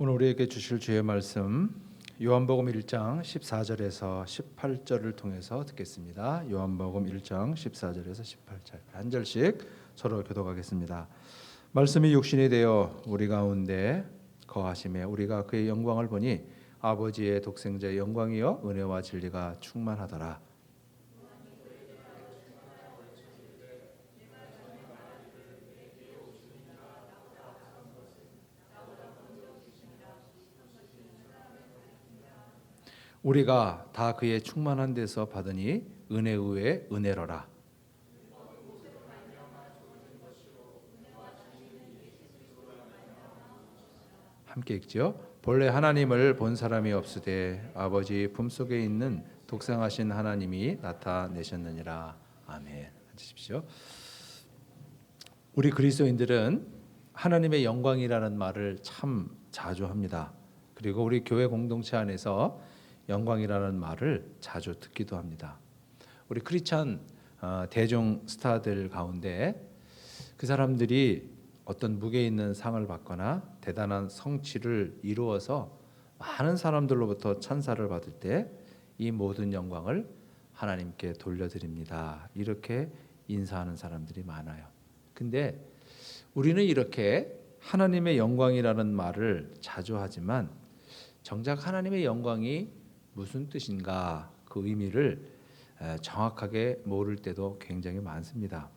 오늘 우리에게 주실 주의 말씀 요한복음 1장 14절에서 18절을 통해서 듣겠습니다. 요한복음 1장 14절에서 18절 한 절씩 서로 교독하겠습니다. 말씀이 육신이 되어 우리 가운데 거하심에 우리가 그의 영광을 보니 아버지의 독생자의 영광이요 은혜와 진리가 충만하더라. 우리가 다 그의 충만한 데서 받으니 은혜 위에 은혜로라. 함께 읽죠. 본래 하나님을 본 사람이 없으되 아버지 품속에 있는 독생하신 하나님이 나타내셨느니라. 아멘. 앉으십시오. 우리 그리스도인들은 하나님의 영광이라는 말을 참 자주 합니다. 그리고 우리 교회 공동체 안에서 영광이라는 말을 자주 듣기도 합니다. 우리 크리스찬 대중 스타들 가운데 그 사람들이 어떤 무게 있는 상을 받거나 대단한 성취를 이루어서 많은 사람들로부터 찬사를 받을 때 이 모든 영광을 하나님께 돌려드립니다. 이렇게 인사하는 사람들이 많아요. 근데 우리는 이렇게 하나님의 영광이라는 말을 자주 하지만 정작 하나님의 영광이 무슨 뜻인가 그 의미를 정확하게 모를 때도 굉장히 많습니다.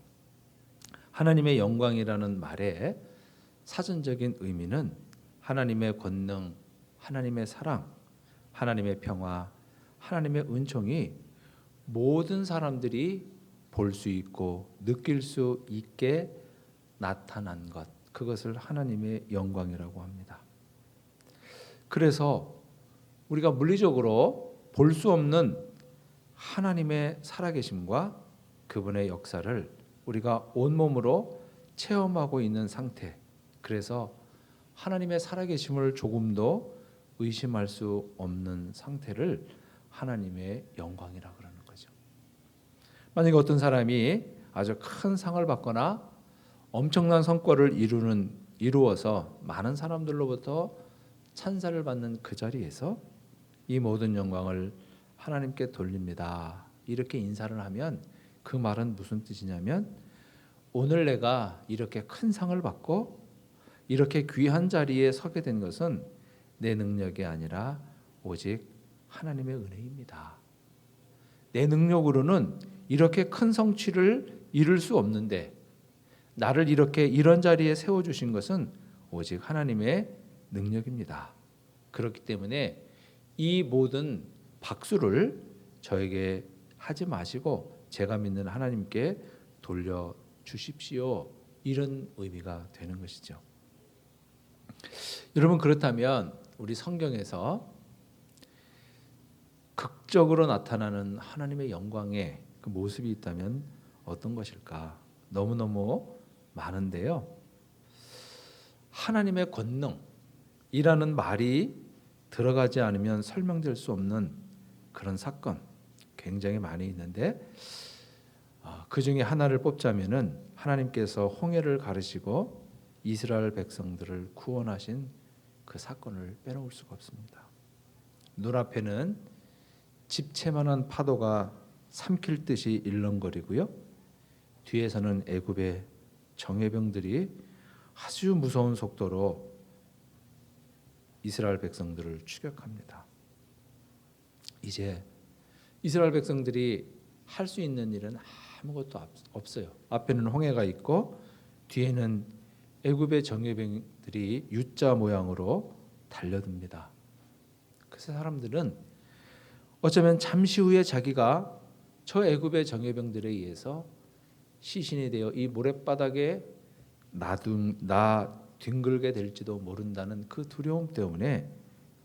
하나님의 영광이라는 말의 사전적인 의미는 하나님의 권능, 하나님의 사랑, 하나님의 평화, 하나님의 은총이 모든 사람들이 볼 수 있고 느낄 수 있게 나타난 것, 그것을 하나님의 영광이라고 합니다. 그래서 우리가 물리적으로 볼 수 없는 하나님의 살아계심과 그분의 역사를 우리가 온몸으로 체험하고 있는 상태, 그래서 하나님의 살아계심을 조금도 의심할 수 없는 상태를 하나님의 영광이라고 그러는 거죠. 만약에 어떤 사람이 아주 큰 상을 받거나 엄청난 성과를 이루어서 많은 사람들로부터 찬사를 받는 그 자리에서 이 모든 영광을 하나님께 돌립니다. 이렇게 인사를 하면 그 말은 무슨 뜻이냐면 오늘 내가 이렇게 큰 상을 받고 이렇게 귀한 자리에 서게 된 것은 내 능력이 아니라 오직 하나님의 은혜입니다. 내 능력으로는 이렇게 큰 성취를 이룰 수 없는데 나를 이렇게 이런 자리에 세워주신 것은 오직 하나님의 능력입니다. 그렇기 때문에 이 모든 박수를 저에게 하지 마시고 제가 믿는 하나님께 돌려주십시오. 이런 의미가 되는 것이죠. 여러분, 그렇다면 우리 성경에서 극적으로 나타나는 하나님의 영광의 그 모습이 있다면 어떤 것일까? 너무너무 많은데요. 하나님의 권능이라는 말이 들어가지 않으면 설명될 수 없는 그런 사건 굉장히 많이 있는데 그 중에 하나를 뽑자면은 하나님께서 홍해를 가르시고 이스라엘 백성들을 구원하신 그 사건을 빼놓을 수가 없습니다. 눈앞에는 집채만한 파도가 삼킬 듯이 일렁거리고요. 뒤에서는 애굽의 정예병들이 아주 무서운 속도로 이스라엘 백성들을 추격합니다. 이제 이스라엘 백성들이 할 수 있는 일은 아무것도 없어요. 앞에는 홍해가 있고 뒤에는 애굽의 정예병들이 U자 모양으로 달려듭니다. 그래서 사람들은 어쩌면 잠시 후에 자기가 저 애굽의 정예병들에 의해서 시신이 되어 이 모래바닥에 뒹굴게 될지도 모른다는 그 두려움 때문에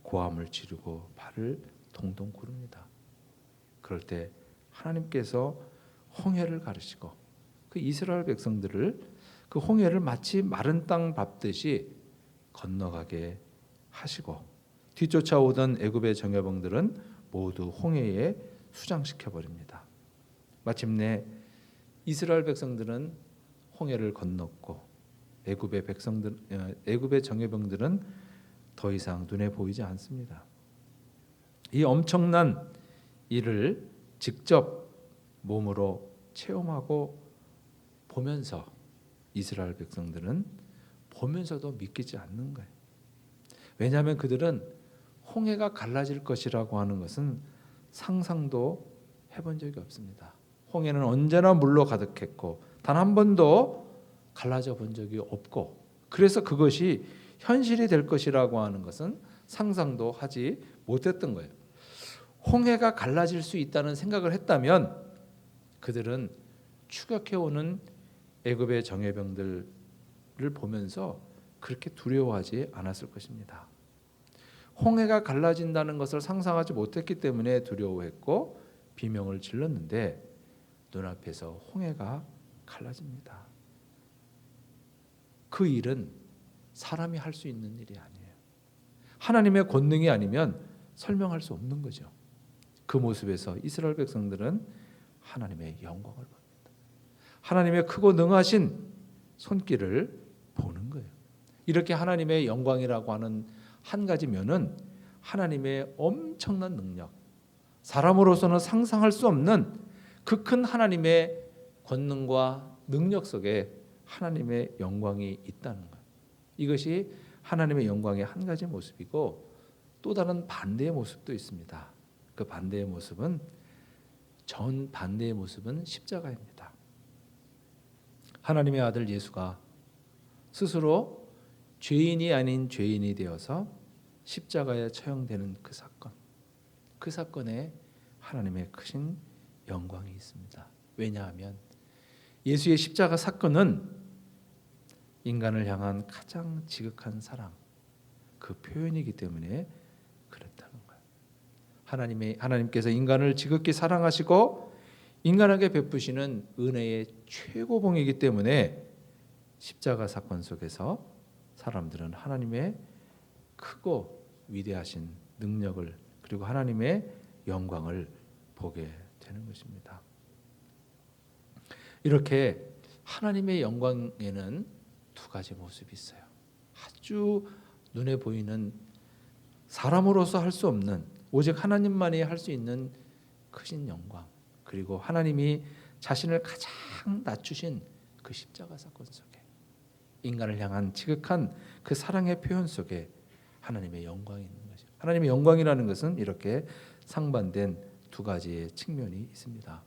고함을 지르고 발을 동동 구릅니다. 그럴 때 하나님께서 홍해를 가르시고 그 이스라엘 백성들을 그 홍해를 마치 마른 땅 밟듯이 건너가게 하시고 뒤쫓아오던 애굽의 정예병들은 모두 홍해에 수장시켜 버립니다. 마침내 이스라엘 백성들은 홍해를 건넜고 애굽의 정예병들은 더 이상 눈에 보이지 않습니다. 이 엄청난 일을 직접 몸으로 체험하고 보면서 이스라엘 백성들은 보면서도 믿기지 않는 거예요. 왜냐하면 그들은 홍해가 갈라질 것이라고 하는 것은 상상도 해본 적이 없습니다. 홍해는 언제나 물로 가득했고 단 한 번도 갈라져 본 적이 없고, 그래서 그것이 현실이 될 것이라고 하는 것은 상상도 하지 못했던 거예요. 홍해가 갈라질 수 있다는 생각을 했다면 그들은 추격해오는 애굽의 정예병들을 보면서 그렇게 두려워하지 않았을 것입니다. 홍해가 갈라진다는 것을 상상하지 못했기 때문에 두려워했고 비명을 질렀는데 눈앞에서 홍해가 갈라집니다. 그 일은 사람이 할 수 있는 일이 아니에요. 하나님의 권능이 아니면 설명할 수 없는 거죠. 그 모습에서 이스라엘 백성들은 하나님의 영광을 봅니다. 하나님의 크고 능하신 손길을 보는 거예요. 이렇게 하나님의 영광이라고 하는 한 가지 면은 하나님의 엄청난 능력, 사람으로서는 상상할 수 없는 그 큰 하나님의 권능과 능력 속에 하나님의 영광이 있다는 것. 이것이 하나님의 영광의 한 가지 모습이고, 또 다른 반대의 모습도 있습니다. 그 반대의 모습은 반대의 모습은 십자가입니다. 하나님의 아들 예수가 스스로 죄인이 아닌 죄인이 되어서 십자가에 처형되는 그 사건에 하나님의 크신 영광이 있습니다. 왜냐하면 예수의 십자가 사건은 인간을 향한 가장 지극한 사랑, 그 표현이기 때문에 그렇다는 거예요. 하나님께서 인간을 지극히 사랑하시고 인간에게 베푸시는 은혜의 최고봉이기 때문에 십자가 사건 속에서 사람들은 하나님의 크고 위대하신 능력을, 그리고 하나님의 영광을 보게 되는 것입니다. 이렇게 하나님의 영광에는 두 가지 모습이 있어요. 아주 눈에 보이는, 사람으로서 할 수 없는, 오직 하나님만이 할 수 있는 크신 영광, 그리고 하나님이 자신을 가장 낮추신 그 십자가 사건 속에, 인간을 향한 지극한 그 사랑의 표현 속에 하나님의 영광이 있는 거죠. 하나님의 영광이라는 것은 이렇게 상반된 두 가지의 측면이 있습니다.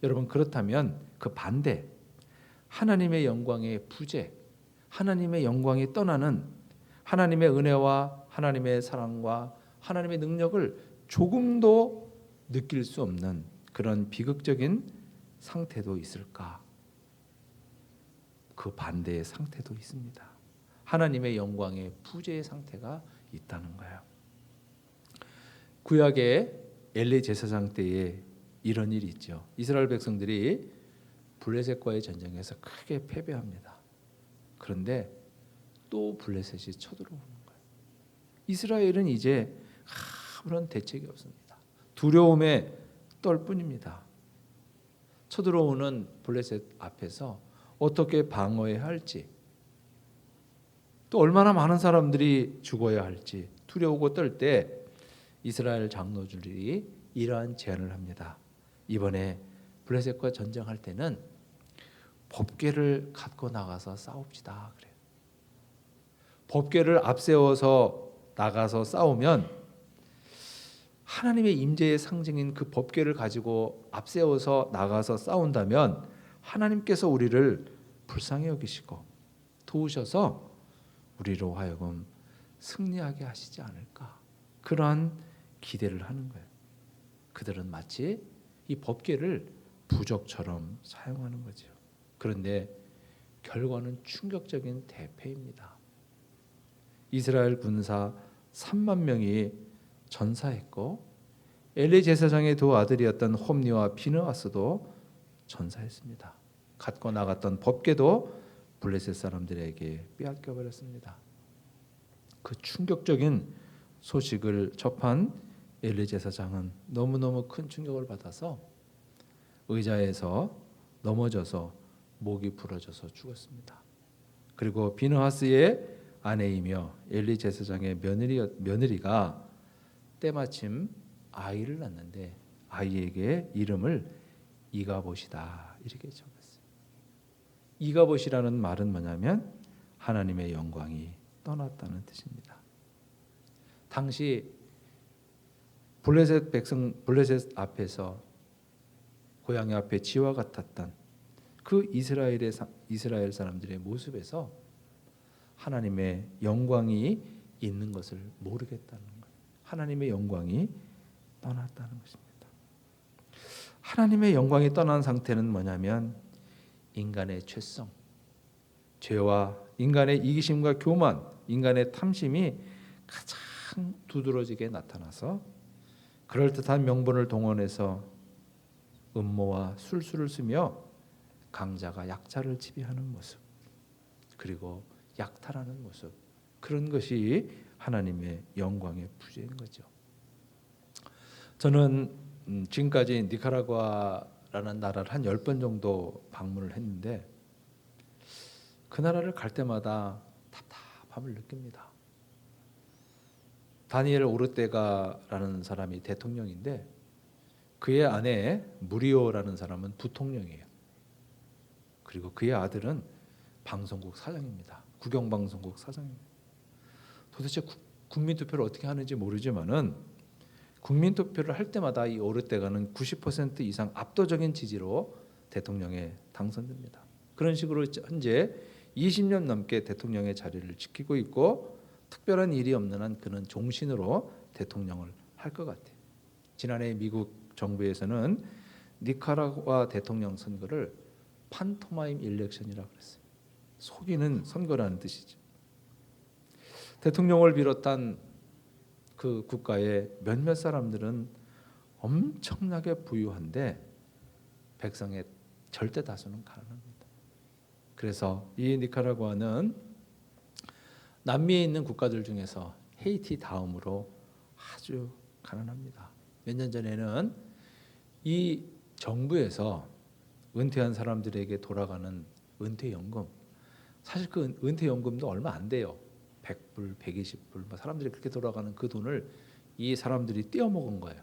여러분, 그렇다면 그 반대, 하나님의 영광의 부재, 하나님의 영광이 떠나는, 하나님의 은혜와 하나님의 사랑과 하나님의 능력을 조금도 느낄 수 없는 그런 비극적인 상태도 있을까? 그 반대의 상태도 있습니다. 하나님의 영광의 부재의 상태가 있다는 거예요. 구약의 엘리 제사장 때에 이런 일이 있죠. 이스라엘 백성들이 블레셋과의 전쟁에서 크게 패배합니다. 그런데 또 블레셋이 쳐들어오는 거예요. 이스라엘은 이제 아무런 대책이 없습니다. 두려움에 떨 뿐입니다. 쳐들어오는 블레셋 앞에서 어떻게 방어해야 할지, 또 얼마나 많은 사람들이 죽어야 할지 두려우고 떨 때 이스라엘 장로들이 이러한 제안을 합니다. 이번에 블레셋과 전쟁할 때는 법궤를 갖고 나가서 싸웁시다 그래요. 법궤를 앞세워서 나가서 싸우면 하나님의 임재의 상징인 그 법궤를 가지고 앞세워서 나가서 싸운다면 하나님께서 우리를 불쌍히 여기시고 도우셔서 우리로 하여금 승리하게 하시지 않을까, 그러한 기대를 하는 거예요. 그들은 마치 이 법궤를 부적처럼 사용하는 거죠. 그런데 결과는 충격적인 대패입니다. 이스라엘 군사 3만 명이 전사했고 엘리 제사장의 두 아들이었던 홈니와 비느하스도 전사했습니다. 갖고 나갔던 법궤도 블레셋 사람들에게 빼앗겨 버렸습니다. 그 충격적인 소식을 접한 엘리 제사장은 너무너무 큰 충격을 받아서 의자에서 넘어져서 목이 부러져서 죽었습니다. 그리고 비느하스의 아내이며 엘리 제사장의 며느리가 때마침 아이를 낳는데 아이에게 이름을 이가봇이다 이렇게 적었어요. 이가봇이라는 말은 뭐냐면 하나님의 영광이 떠났다는 뜻입니다. 당시 블레셋 앞에서 고양이 앞에 쥐와 같았던 그 이스라엘 사람들의 모습에서 하나님의 영광이 있는 것을 모르겠다는 거예요. 하나님의 영광이 떠났다는 것입니다. 하나님의 영광이 떠난 상태는 뭐냐면 인간의 죄성, 죄와 인간의 이기심과 교만, 인간의 탐심이 가장 두드러지게 나타나서 그럴듯한 명분을 동원해서 음모와 술수를 쓰며 강자가 약자를 지배하는 모습, 그리고 약탈하는 모습, 그런 것이 하나님의 영광의 부재인 거죠. 저는 지금까지 니카라과라는 나라를 한 10번 정도 방문을 했는데 그 나라를 갈 때마다 답답함을 느낍니다. 다니엘 오르테가라는 사람이 대통령인데 그의 아내 무리오라는 사람은 부통령이에요. 그리고 그의 아들은 방송국 사장입니다. 국영방송국 사장입니다. 도대체 국민투표를 어떻게 하는지 모르지만은 국민투표를 할 때마다 이 오르테가는 90% 이상 압도적인 지지로 대통령에 당선됩니다. 그런 식으로 현재 20년 넘게 대통령의 자리를 지키고 있고 특별한 일이 없는 한 그는 종신으로 대통령을 할 것 같아요. 지난해 미국 정부에서는 니카라과 대통령 선거를 판토마임 일렉션이라고 그랬어요. 속이는 선거라는 뜻이죠. 대통령을 비롯한 그 국가의 몇몇 사람들은 엄청나게 부유한데 백성의 절대 다수는 가난합니다. 그래서 이 니카라과는 남미에 있는 국가들 중에서 헤이티 다음으로 아주 가난합니다. 몇 년 전에는 이 정부에서 은퇴한 사람들에게 돌아가는 은퇴연금, 사실 그 은퇴연금도 얼마 안 돼요. 100불, 120불, 사람들이 그렇게 돌아가는 그 돈을 이 사람들이 떼어먹은 거예요.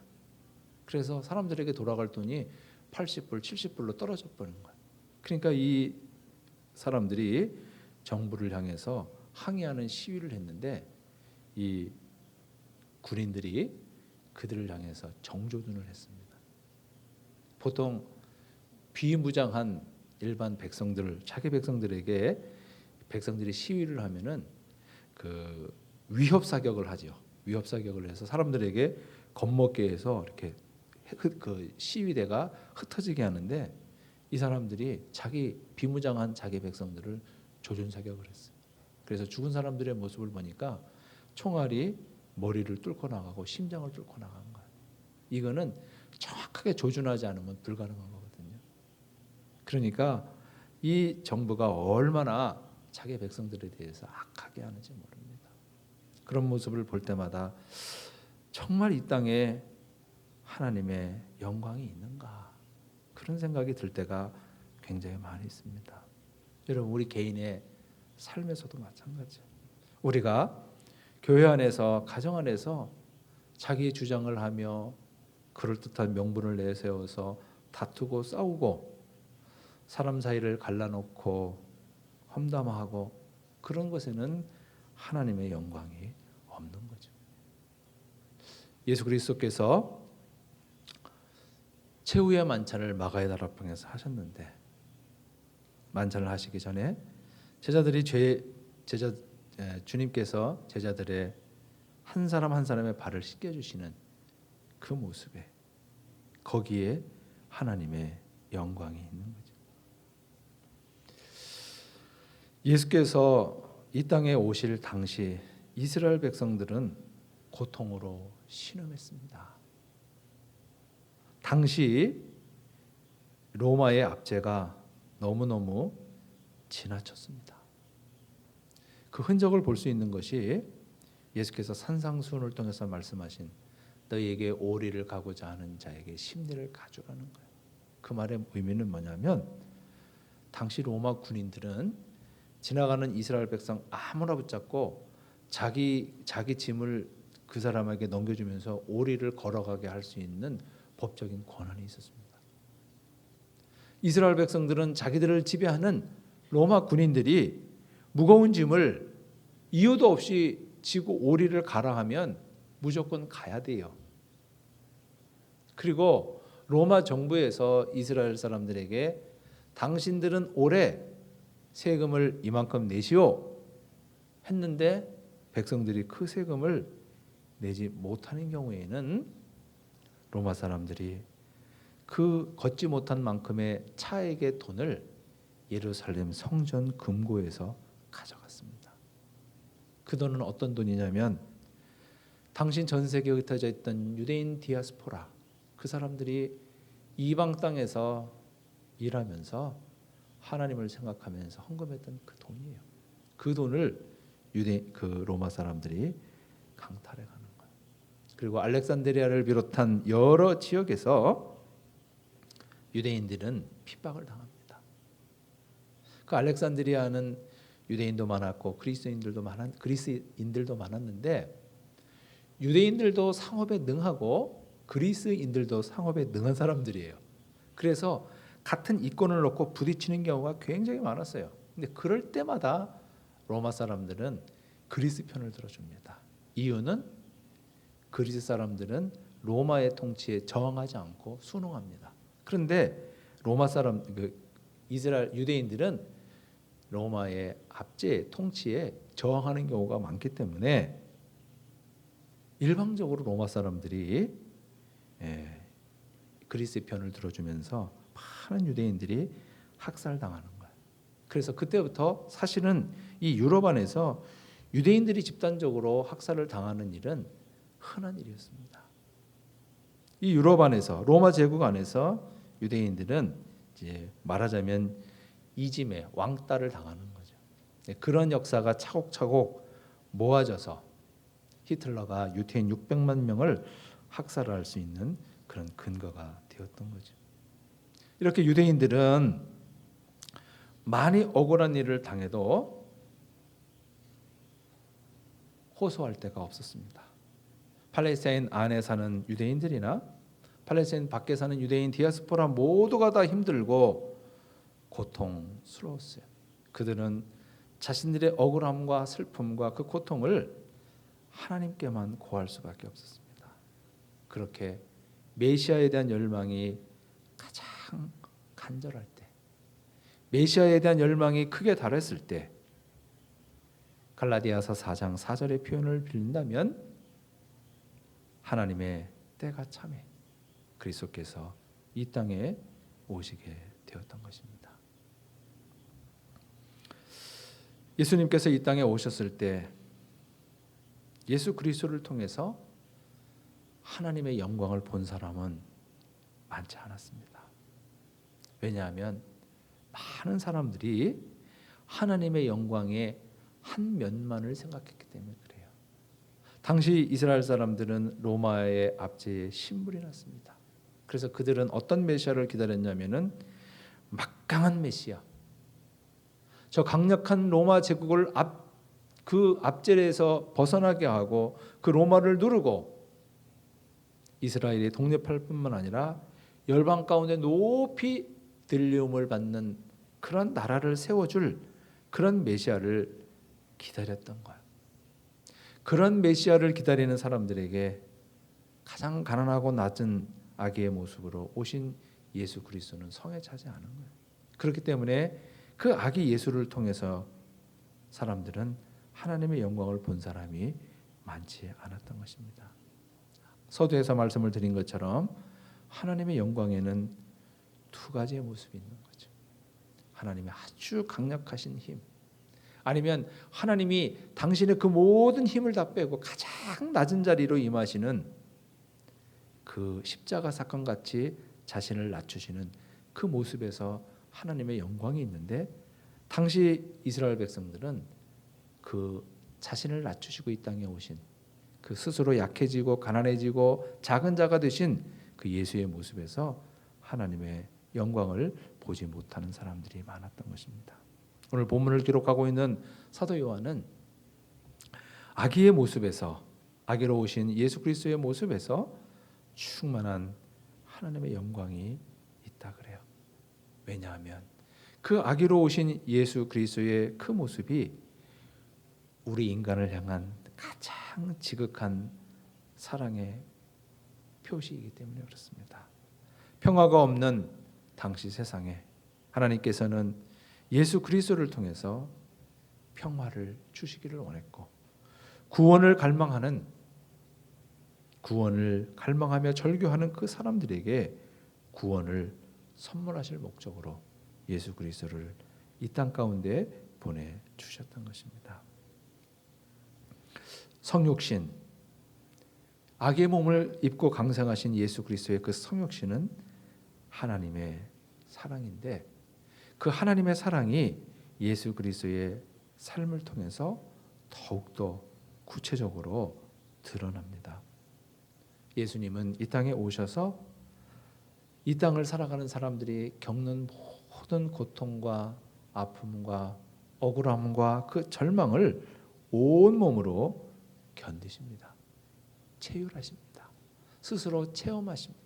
그래서 사람들에게 돌아갈 돈이 80불, 70불로 떨어져 버린 거예요. 그러니까 이 사람들이 정부를 향해서 항의하는 시위를 했는데 이 군인들이 그들을 향해서 정조준을 했습니다. 보통 비무장한 일반 백성들, 자기 백성들에게 백성들이 시위를 하면은 그 위협 사격을 하죠. 위협 사격을 해서 사람들에게 겁먹게 해서 이렇게 그 시위대가 흩어지게 하는데 이 사람들이 자기 비무장한 자기 백성들을 조준 사격을 했어요. 그래서 죽은 사람들의 모습을 보니까 총알이 머리를 뚫고 나가고 심장을 뚫고 나간 거예요. 이거는 정확하게 조준하지 않으면 불가능한 거거든요. 그러니까 이 정부가 얼마나 자기 백성들에 대해서 악하게 하는지 모릅니다. 그런 모습을 볼 때마다 정말 이 땅에 하나님의 영광이 있는가 그런 생각이 들 때가 굉장히 많이 있습니다. 여러분 우리 개인의 삶에서도 마찬가지예요. 우리가 교회 안에서 가정 안에서 자기 주장을 하며 그럴듯한 명분을 내세워서 다투고 싸우고 사람 사이를 갈라놓고 험담하고 그런 것에는 하나님의 영광이 없는 거죠. 예수 그리스도께서 최후의 만찬을 마가의 다락방에서 하셨는데 만찬을 하시기 전에 주님께서 제자들의 한 사람 한 사람의 발을 씻겨 주시는 그 모습에 거기에 하나님의 영광이 있는 거죠. 예수께서 이 땅에 오실 당시 이스라엘 백성들은 고통으로 신음했습니다. 당시 로마의 압제가 너무너무 지나쳤습니다. 그 흔적을 볼 수 있는 것이 예수께서 산상수훈을 통해서 말씀하신 너희에게 오리를 가고자 하는 자에게 심리를 가져라는 거예요. 그 말의 의미는 뭐냐면 당시 로마 군인들은 지나가는 이스라엘 백성 아무나 붙잡고 자기 짐을 그 사람에게 넘겨주면서 오리를 걸어가게 할 수 있는 법적인 권한이 있었습니다. 이스라엘 백성들은 자기들을 지배하는 로마 군인들이 무거운 짐을 이유도 없이 지고 오리를 가라 하면 무조건 가야 돼요. 그리고 로마 정부에서 이스라엘 사람들에게 당신들은 올해 세금을 이만큼 내시오 했는데 백성들이 그 세금을 내지 못하는 경우에는 로마 사람들이 그 걷지 못한 만큼의 차액의 돈을 예루살렘 성전 금고에서 가져갔습니다. 그 돈은 어떤 돈이냐면 당신 전 세계에 흩어져 있던 유대인 디아스포라, 그 사람들이 이방 땅에서 일하면서 하나님을 생각하면서 헌금했던 그 돈이에요. 그 돈을 로마 사람들이 강탈해 가는 거예요. 그리고 알렉산드리아를 비롯한 여러 지역에서 유대인들은 핍박을 당합니다. 그 알렉산드리아는 유대인도 많았고 그리스인들도 많았는데 유대인들도 상업에 능하고 그리스인들도 상업에 능한 사람들이에요. 그래서 같은 이권을 놓고 부딪히는 경우가 굉장히 많았어요. 근데 그럴 때마다 로마 사람들은 그리스 편을 들어줍니다. 이유는 그리스 사람들은 로마의 통치에 저항하지 않고 순응합니다. 그런데 이스라엘 유대인들은 로마의 압제 통치에 저항하는 경우가 많기 때문에 일방적으로 로마 사람들이 그리스 편을 들어주면서 많은 유대인들이 학살당하는 거예요. 그래서 그때부터 사실은 이 유럽 안에서 유대인들이 집단적으로 학살을 당하는 일은 흔한 일이었습니다. 이 유럽 안에서 로마 제국 안에서 유대인들은 이제 말하자면 이짐에 왕따를 당하는 거죠. 그런 역사가 차곡차곡 모아져서 히틀러가 유태인 600만 명을 학살할 수 있는 그런 근거가 되었던 거죠. 이렇게 유대인들은 많이 억울한 일을 당해도 호소할 데가 없었습니다. 팔레스타인 안에 사는 유대인들이나 팔레스타인 밖에 사는 유대인 디아스포라 모두가 다 힘들고 고통스러웠어요. 그들은 자신들의 억울함과 슬픔과 그 고통을 하나님께만 고할 수밖에 없었습니다. 그렇게 메시아에 대한 열망이 가장 간절할 때, 메시아에 대한 열망이 크게 달했을 때, 갈라디아서 4장 4절의 표현을 빌린다면 하나님의 때가 참해 그리스도께서 이 땅에 오시게 되었던 것입니다. 예수님께서 이 땅에 오셨을 때 예수 그리스도를 통해서 하나님의 영광을 본 사람은 많지 않았습니다. 왜냐하면 많은 사람들이 하나님의 영광의 한 면만을 생각했기 때문에 그래요. 당시 이스라엘 사람들은 로마의 압제에 신물이 났습니다. 그래서 그들은 어떤 메시아를 기다렸냐면은 막강한 메시아, 저 강력한 로마 제국을 그 압제에서 벗어나게 하고 그 로마를 누르고 이스라엘이 독립할 뿐만 아니라 열방 가운데 높이 들림을 받는 그런 나라를 세워줄 그런 메시아를 기다렸던 거예요. 그런 메시아를 기다리는 사람들에게 가장 가난하고 낮은 아기의 모습으로 오신 예수 그리스도는 성에 차지 않은 거예요. 그렇기 때문에 그 아기 예수를 통해서 사람들은 하나님의 영광을 본 사람이 많지 않았던 것입니다. 서두에서 말씀을 드린 것처럼 하나님의 영광에는 두 가지의 모습이 있는 거죠. 하나님의 아주 강력하신 힘, 아니면 하나님이 당신의 그 모든 힘을 다 빼고 가장 낮은 자리로 임하시는 그 십자가 사건 같이 자신을 낮추시는 그 모습에서 하나님의 영광이 있는데, 당시 이스라엘 백성들은 그 자신을 낮추시고 이 땅에 오신 그 스스로 약해지고 가난해지고 작은 자가 되신 그 예수의 모습에서 하나님의 영광을 보지 못하는 사람들이 많았던 것입니다. 오늘 본문을 기록하고 있는 사도 요한은 아기의 모습에서, 아기로 오신 예수 그리스도의 모습에서 충만한 하나님의 영광이 있다 그래요. 왜냐하면 그 아기로 오신 예수 그리스도의 그 모습이 우리 인간을 향한 가장 지극한 사랑의 표시이기 때문에 그렇습니다. 평화가 없는 당시 세상에 하나님께서는 예수 그리스도를 통해서 평화를 주시기를 원했고, 구원을 갈망하며 절규하는 그 사람들에게 구원을 선물하실 목적으로 예수 그리스도를 이 땅 가운데 보내 주셨던 것입니다. 성육신, 악의 몸을 입고 강생하신 예수 그리스도의 그 성육신은 하나님의 사랑인데, 그 하나님의 사랑이 예수 그리스도의 삶을 통해서 더욱더 구체적으로 드러납니다. 예수님은 이 땅에 오셔서 이 땅을 살아가는 사람들이 겪는 모든 고통과 아픔과 억울함과 그 절망을 온몸으로 견디십니다. 체휼하십니다. 스스로 체험하십니다.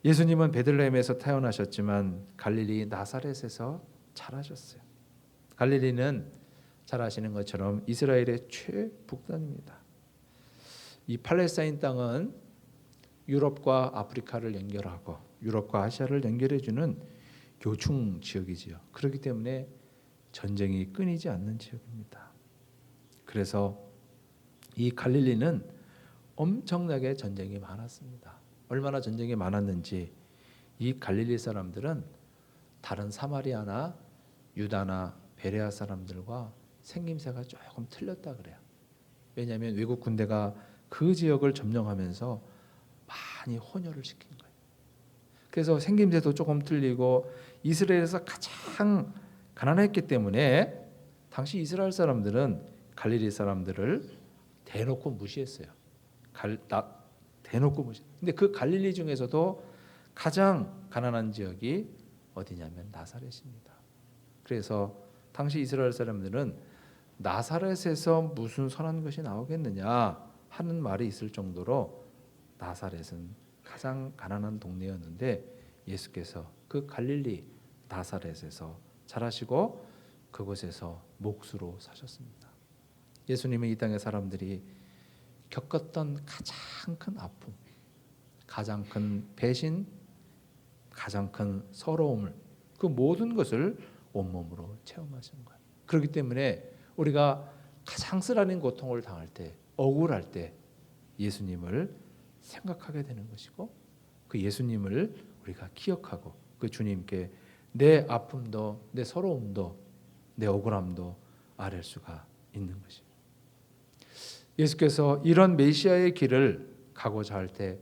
예수님은 베들레헴에서 태어나셨지만 갈릴리 나사렛에서 자라셨어요. 갈릴리는 잘 아시는 것처럼 이스라엘의 최북단입니다. 이 팔레스타인 땅은 유럽과 아프리카를 연결하고 유럽과 아시아를 연결해주는 교충 지역이지요. 그렇기 때문에 전쟁이 끊이지 않는 지역입니다. 그래서 이 갈릴리는 엄청나게 전쟁이 많았습니다. 얼마나 전쟁이 많았는지 이 갈릴리 사람들은 다른 사마리아나 유다나 베레아 사람들과 생김새가 조금 틀렸다 그래요. 왜냐하면 외국 군대가 그 지역을 점령하면서 많이 혼혈을 시킨 거예요. 그래서 생김새도 조금 틀리고 이스라엘에서 가장 가난했기 때문에 당시 이스라엘 사람들은 갈릴리 사람들을 대놓고 무시했어요. 대놓고 무시. 근데 그 갈릴리 중에서도 가장 가난한 지역이 어디냐면 나사렛입니다. 그래서 당시 이스라엘 사람들은 나사렛에서 무슨 선한 것이 나오겠느냐 하는 말이 있을 정도로 나사렛은 가장 가난한 동네였는데 예수께서 그 갈릴리 나사렛에서 자라시고 그곳에서 목수로 사셨습니다. 예수님은 이 땅의 사람들이 겪었던 가장 큰 아픔, 가장 큰 배신, 가장 큰 서러움을, 그 모든 것을 온몸으로 체험하신 거예요. 그렇기 때문에 우리가 가장 쓰라린 고통을 당할 때, 억울할 때 예수님을 생각하게 되는 것이고, 그 예수님을 우리가 기억하고 그 주님께 내 아픔도 내 서러움도 내 억울함도 아랠 수가 있는 것입니다. 예수께서 이런 메시아의 길을 가고자 할 때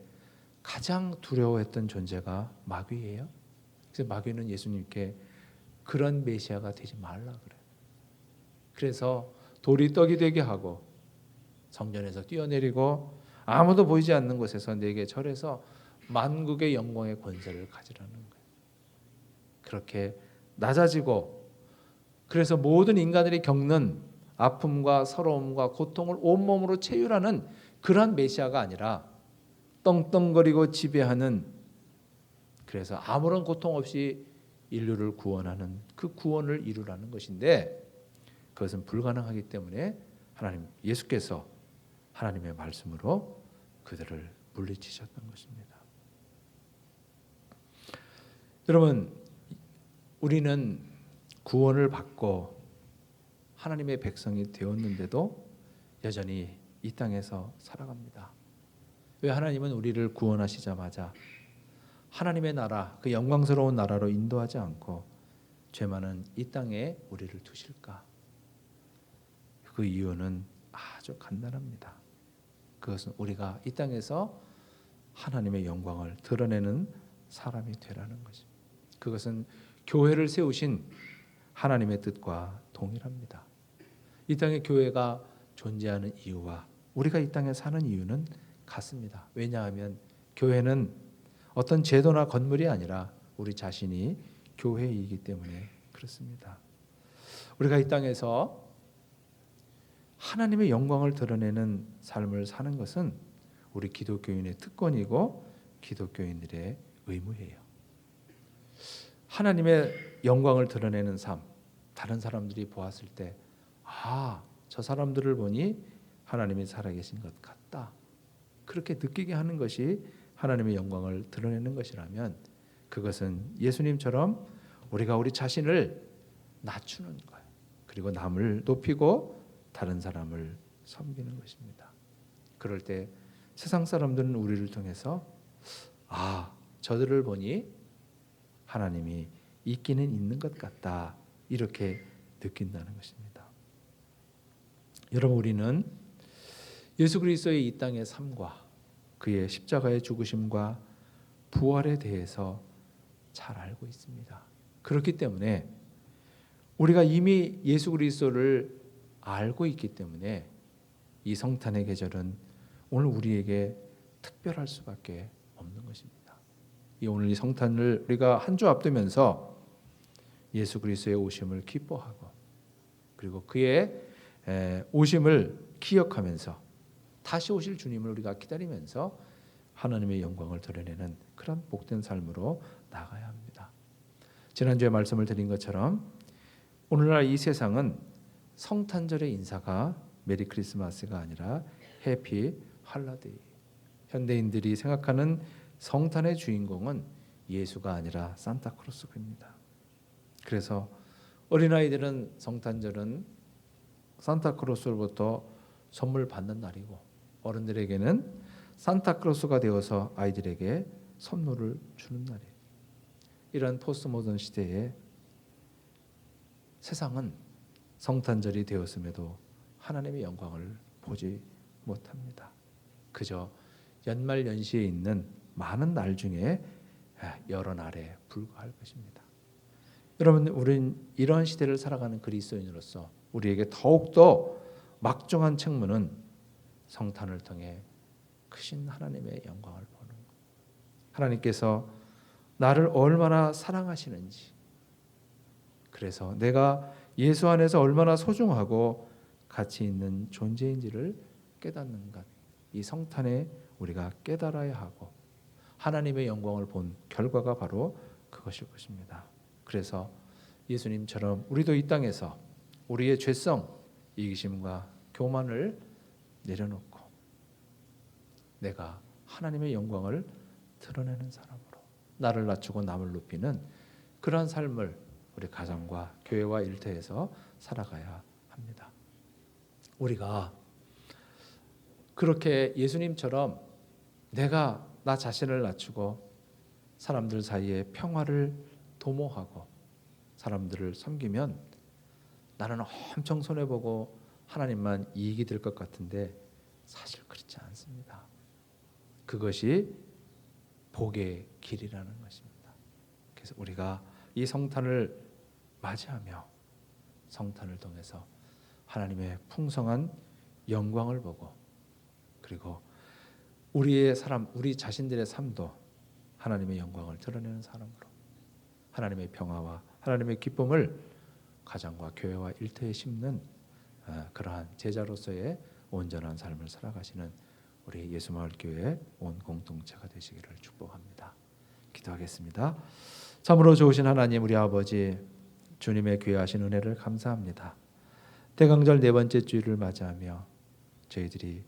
가장 두려워했던 존재가 마귀예요. 그래서 마귀는 예수님께 그런 메시아가 되지 말라 그래요. 그래서 돌이 떡이 되게 하고 성전에서 뛰어내리고 아무도 보이지 않는 곳에서 내게 절해서 만국의 영광의 권세를 가지라는 거예요. 그렇게 낮아지고, 그래서 모든 인간들이 겪는 아픔과 서러움과 고통을 온몸으로 체휼하는 그러한 메시아가 아니라 떵떵거리고 지배하는, 그래서 아무런 고통 없이 인류를 구원하는 그 구원을 이루라는 것인데, 그것은 불가능하기 때문에 하나님 예수께서 하나님의 말씀으로 그들을 물리치셨던 것입니다. 여러분, 우리는 구원을 받고 하나님의 백성이 되었는데도 여전히 이 땅에서 살아갑니다. 왜? 하나님은 우리를 구원하시자마자 하나님의 나라, 그 영광스러운 나라로 인도하지 않고 죄 많은 이 땅에 우리를 두실까? 그 이유는 아주 간단합니다. 그것은 우리가 이 땅에서 하나님의 영광을 드러내는 사람이 되라는 것입니다. 그것은 교회를 세우신 하나님의 뜻과 동일합니다. 이 땅에 교회가 존재하는 이유와 우리가 이 땅에 사는 이유는 같습니다. 왜냐하면 교회는 어떤 제도나 건물이 아니라 우리 자신이 교회이기 때문에 그렇습니다. 우리가 이 땅에서 하나님의 영광을 드러내는 삶을 사는 것은 우리 기독교인의 특권이고 기독교인들의 의무예요. 하나님의 영광을 드러내는 삶, 다른 사람들이 보았을 때 저 사람들을 보니 하나님이 살아계신 것 같다, 그렇게 느끼게 하는 것이 하나님의 영광을 드러내는 것이라면 그것은 예수님처럼 우리가 우리 자신을 낮추는 거예요. 그리고 남을 높이고 다른 사람을 섬기는 것입니다. 그럴 때 세상 사람들은 우리를 통해서 저들을 보니 하나님이 있기는 있는 것 같다, 이렇게 느낀다는 것입니다. 여러분, 우리는 예수 그리스도의 이 땅의 삶과 그의 십자가의 죽으심과 부활에 대해서 잘 알고 있습니다. 그렇기 때문에 우리가 이미 예수 그리스도를 알고 있기 때문에 이 성탄의 계절은 오늘 우리에게 특별할 수밖에 없는 것입니다. 오늘 이 성탄을 우리가 한 주 앞두면서 예수 그리스도의 오심을 기뻐하고 그리고 그의 오심을 기억하면서 다시 오실 주님을 우리가 기다리면서 하나님의 영광을 드러내는 그런 복된 삶으로 나아가야 합니다. 지난주에 말씀을 드린 것처럼 오늘날 이 세상은 성탄절의 인사가 메리 크리스마스가 아니라 해피 할라데이. 현대인들이 생각하는 성탄의 주인공은 예수가 아니라 산타크로스입니다. 그래서 어린아이들은 성탄절은 산타크로스로부터 선물 받는 날이고 어른들에게는 산타크로스가 되어서 아이들에게 선물을 주는 날이에요. 이런 포스트 모던 시대에 세상은 성탄절이 되었음에도 하나님의 영광을 보지 못합니다. 그저 연말연시에 있는 많은 날 중에 여러 날에 불과할 것입니다. 여러분, 우리는 이런 시대를 살아가는 그리스도인으로서 우리에게 더욱더 막중한 책무는 성탄을 통해 크신 하나님의 영광을 보는 것. 하나님께서 나를 얼마나 사랑하시는지, 그래서 내가 예수 안에서 얼마나 소중하고 가치 있는 존재인지를 깨닫는 것, 이 성탄에 우리가 깨달아야 하고 하나님의 영광을 본 결과가 바로 그것일 것입니다. 그래서 예수님처럼 우리도 이 땅에서 우리의 죄성, 이기심과 교만을 내려놓고 내가 하나님의 영광을 드러내는 사람으로 나를 낮추고 남을 높이는 그러한 삶을 우리 가정과 교회와 일터에서 살아가야 합니다. 우리가 그렇게 예수님처럼 내가 나 자신을 낮추고 사람들 사이에 평화를 도모하고 사람들을 섬기면 나는 엄청 손해보고 하나님만 이익이 될 것 같은데 사실 그렇지 않습니다. 그것이 복의 길이라는 것입니다. 그래서 우리가 이 성탄을 맞이하며 성탄을 통해서 하나님의 풍성한 영광을 보고 그리고 우리의 삶, 우리 자신들의 삶도 하나님의 영광을 드러내는 사람으로 하나님의 평화와 하나님의 기쁨을 가정과 교회와 일터에 심는 그러한 제자로서의 온전한 삶을 살아가시는 우리 예수마을교회 온 공동체가 되시기를 축복합니다. 기도하겠습니다. 참으로 좋으신 하나님, 우리 아버지, 주님의 귀하신 은혜를 감사합니다. 대강절 네 번째 주일을 맞이하며 저희들이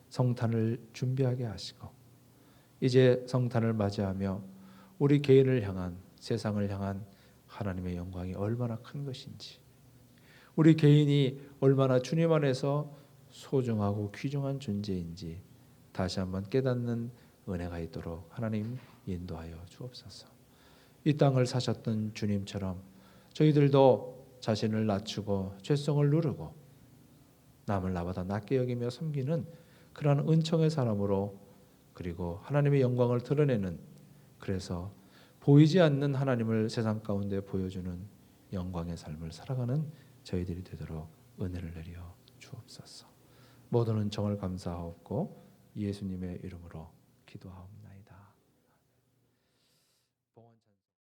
성탄을 준비하게 하시고 이제 성탄을 맞이하며 우리 개인을 향한, 세상을 향한 하나님의 영광이 얼마나 큰 것인지, 우리 개인이 얼마나 주님 안에서 소중하고 귀중한 존재인지 다시 한번 깨닫는 은혜가 있도록 하나님 인도하여 주옵소서. 이 땅을 사셨던 주님처럼 저희들도 자신을 낮추고 죄성을 누르고 남을 나보다 낮게 여기며 섬기는 그러한 은총의 사람으로, 그리고 하나님의 영광을 드러내는, 그래서 보이지 않는 하나님을 세상 가운데 보여주는 영광의 삶을 살아가는 저희들이 되도록 은혜를 내려 주옵소서. 모든 은총을 감사하옵고 예수님의 이름으로 기도하옵나이다.